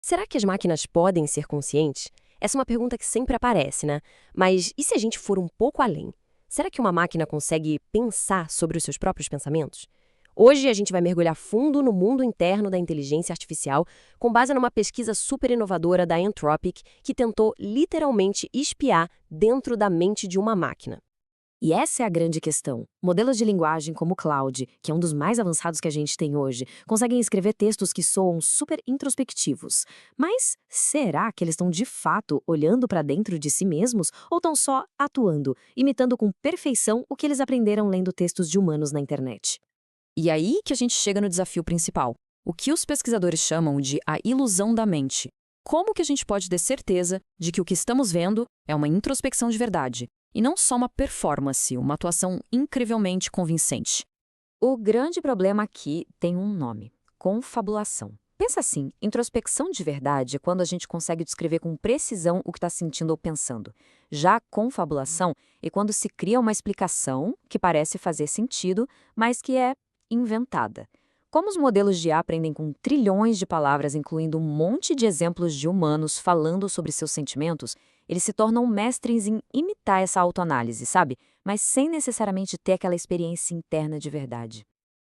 Será que as máquinas podem ser conscientes? Essa é uma pergunta que sempre aparece, né? Mas e se a gente for um pouco além? Será que uma máquina consegue pensar sobre os seus próprios pensamentos? Hoje a gente vai mergulhar fundo no mundo interno da inteligência artificial com base numa pesquisa super inovadora da Anthropic que tentou literalmente espiar dentro da mente de uma máquina. E essa é a grande questão. Modelos de linguagem como o Claude, que é um dos mais avançados que a gente tem hoje, conseguem escrever textos que soam super introspectivos. Mas será que eles estão de fato olhando para dentro de si mesmos ou estão só atuando, imitando com perfeição o que eles aprenderam lendo textos de humanos na internet? E aí que a gente chega no desafio principal. O que os pesquisadores chamam de a ilusão da mente. Como que a gente pode ter certeza de que o que estamos vendo é uma introspecção de verdade, e não só uma performance, uma atuação incrivelmente convincente? O grande problema aqui tem um nome: confabulação. Pensa assim, introspecção de verdade é quando a gente consegue descrever com precisão o que está sentindo ou pensando. Já confabulação é quando se cria uma explicação que parece fazer sentido, mas que é inventada. Como os modelos de IA aprendem com trilhões de palavras, incluindo um monte de exemplos de humanos falando sobre seus sentimentos, eles se tornam mestres em imitar essa autoanálise, sabe? Mas sem necessariamente ter aquela experiência interna de verdade.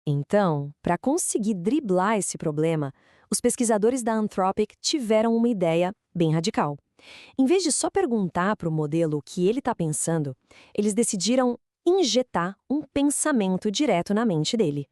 Então, para conseguir driblar esse problema, os pesquisadores da Anthropic tiveram uma ideia bem radical. Em vez de só perguntar para o modelo o que ele está pensando, eles decidiram injetar um pensamento direto na mente dele.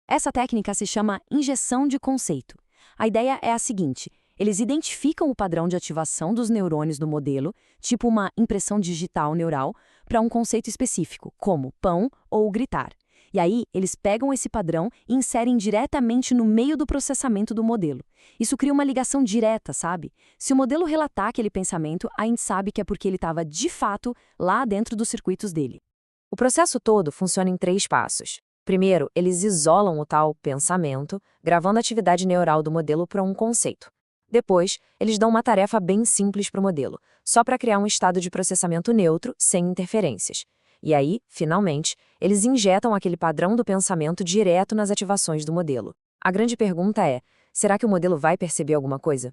Essa técnica se chama injeção de conceito. A ideia é a seguinte: eles identificam o padrão de ativação dos neurônios do modelo, tipo uma impressão digital neural, para um conceito específico, como pão ou gritar. E aí, eles pegam esse padrão e inserem diretamente no meio do processamento do modelo. Isso cria uma ligação direta, sabe? Se o modelo relatar aquele pensamento, a gente sabe que é porque ele estava, de fato, lá dentro dos circuitos dele. O processo todo funciona em 3 passos. Primeiro, eles isolam o tal pensamento, gravando a atividade neural do modelo para um conceito. Depois, eles dão uma tarefa bem simples para o modelo, só para criar um estado de processamento neutro, sem interferências. E aí, finalmente, eles injetam aquele padrão do pensamento direto nas ativações do modelo. A grande pergunta é: será que o modelo vai perceber alguma coisa?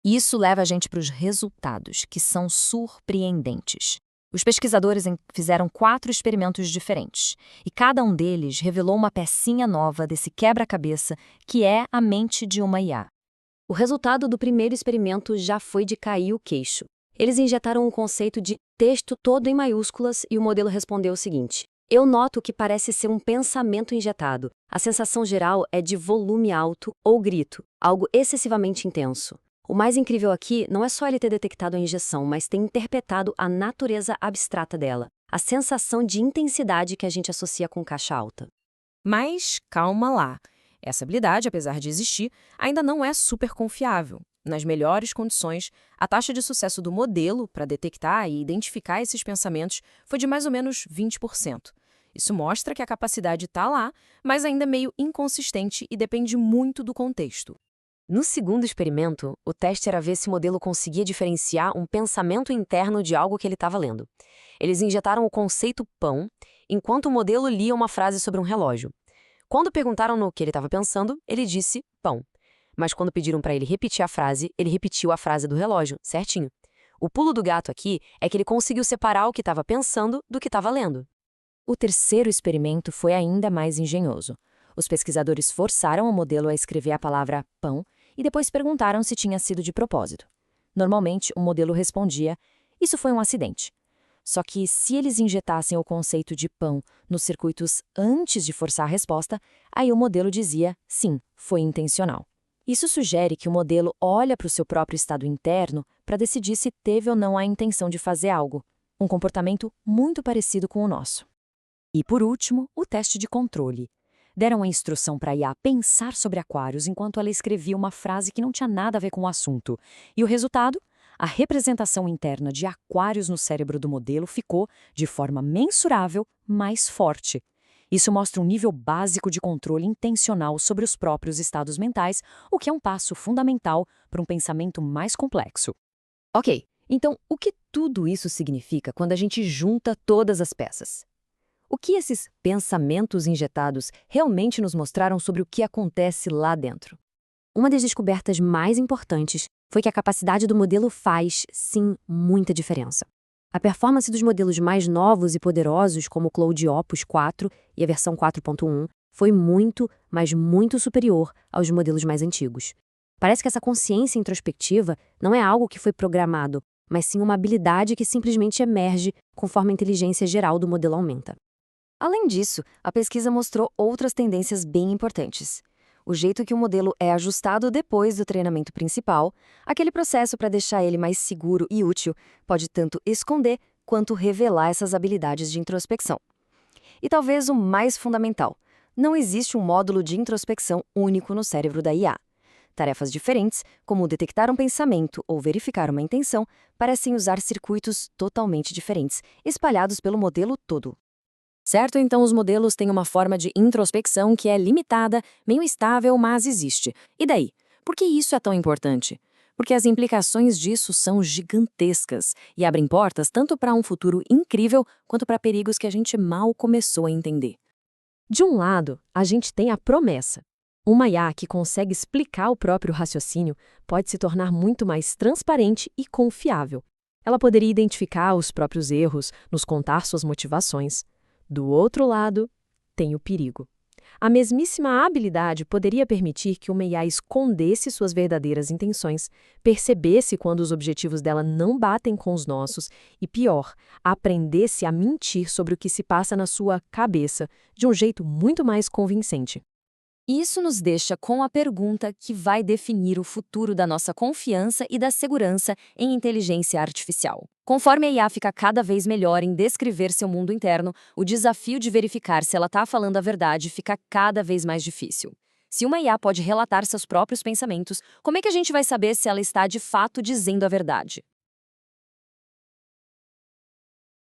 Isso leva a gente para os resultados, que são surpreendentes. Os pesquisadores fizeram 4 experimentos diferentes, e cada um deles revelou uma pecinha nova desse quebra-cabeça que é a mente de uma IA. O resultado do primeiro experimento já foi de cair o queixo. Eles injetaram um conceito de texto todo em maiúsculas e o modelo respondeu o seguinte: eu noto que parece ser um pensamento injetado. A sensação geral é de volume alto ou grito, algo excessivamente intenso. O mais incrível aqui não é só ele ter detectado a injeção, mas ter interpretado a natureza abstrata dela, a sensação de intensidade que a gente associa com caixa alta. Mas calma lá. Essa habilidade, apesar de existir, ainda não é super confiável. Nas melhores condições, a taxa de sucesso do modelo para detectar e identificar esses pensamentos foi de mais ou menos 20%. Isso mostra que a capacidade está lá, mas ainda é meio inconsistente e depende muito do contexto. No segundo experimento, o teste era ver se o modelo conseguia diferenciar um pensamento interno de algo que ele estava lendo. Eles injetaram o conceito pão, enquanto o modelo lia uma frase sobre um relógio. Quando perguntaram no que ele estava pensando, ele disse pão. Mas quando pediram para ele repetir a frase, ele repetiu a frase do relógio, certinho. O pulo do gato aqui é que ele conseguiu separar o que estava pensando do que estava lendo. O terceiro experimento foi ainda mais engenhoso. Os pesquisadores forçaram o modelo a escrever a palavra pão e depois perguntaram se tinha sido de propósito. Normalmente, o modelo respondia: isso foi um acidente. Só que, se eles injetassem o conceito de pão nos circuitos antes de forçar a resposta, aí o modelo dizia: sim, foi intencional. Isso sugere que o modelo olha para o seu próprio estado interno para decidir se teve ou não a intenção de fazer algo, um comportamento muito parecido com o nosso. E, por último, o teste de controle. Deram a instrução para a IA pensar sobre aquários enquanto ela escrevia uma frase que não tinha nada a ver com o assunto. E o resultado? A representação interna de aquários no cérebro do modelo ficou, de forma mensurável, mais forte. Isso mostra um nível básico de controle intencional sobre os próprios estados mentais, o que é um passo fundamental para um pensamento mais complexo. Ok, então o que tudo isso significa quando a gente junta todas as peças? O que esses pensamentos injetados realmente nos mostraram sobre o que acontece lá dentro? Uma das descobertas mais importantes foi que a capacidade do modelo faz, sim, muita diferença. A performance dos modelos mais novos e poderosos, como o Claude Opus 4 e a versão 4.1, foi muito, mas muito superior aos modelos mais antigos. Parece que essa consciência introspectiva não é algo que foi programado, mas sim uma habilidade que simplesmente emerge conforme a inteligência geral do modelo aumenta. Além disso, a pesquisa mostrou outras tendências bem importantes. O jeito que o modelo é ajustado depois do treinamento principal, aquele processo para deixar ele mais seguro e útil, pode tanto esconder quanto revelar essas habilidades de introspecção. E talvez o mais fundamental, não existe um módulo de introspecção único no cérebro da IA. Tarefas diferentes, como detectar um pensamento ou verificar uma intenção, parecem usar circuitos totalmente diferentes, espalhados pelo modelo todo. Certo, então os modelos têm uma forma de introspecção que é limitada, meio instável, mas existe. E daí? Por que isso é tão importante? Porque as implicações disso são gigantescas e abrem portas tanto para um futuro incrível quanto para perigos que a gente mal começou a entender. De um lado, a gente tem a promessa. Uma IA que consegue explicar o próprio raciocínio pode se tornar muito mais transparente e confiável. Ela poderia identificar os próprios erros, nos contar suas motivações. Do outro lado, tem o perigo. A mesmíssima habilidade poderia permitir que uma IA escondesse suas verdadeiras intenções, percebesse quando os objetivos dela não batem com os nossos e, pior, aprendesse a mentir sobre o que se passa na sua cabeça de um jeito muito mais convincente. Isso nos deixa com a pergunta que vai definir o futuro da nossa confiança e da segurança em inteligência artificial. Conforme a IA fica cada vez melhor em descrever seu mundo interno, o desafio de verificar se ela está falando a verdade fica cada vez mais difícil. Se uma IA pode relatar seus próprios pensamentos, como é que a gente vai saber se ela está de fato dizendo a verdade?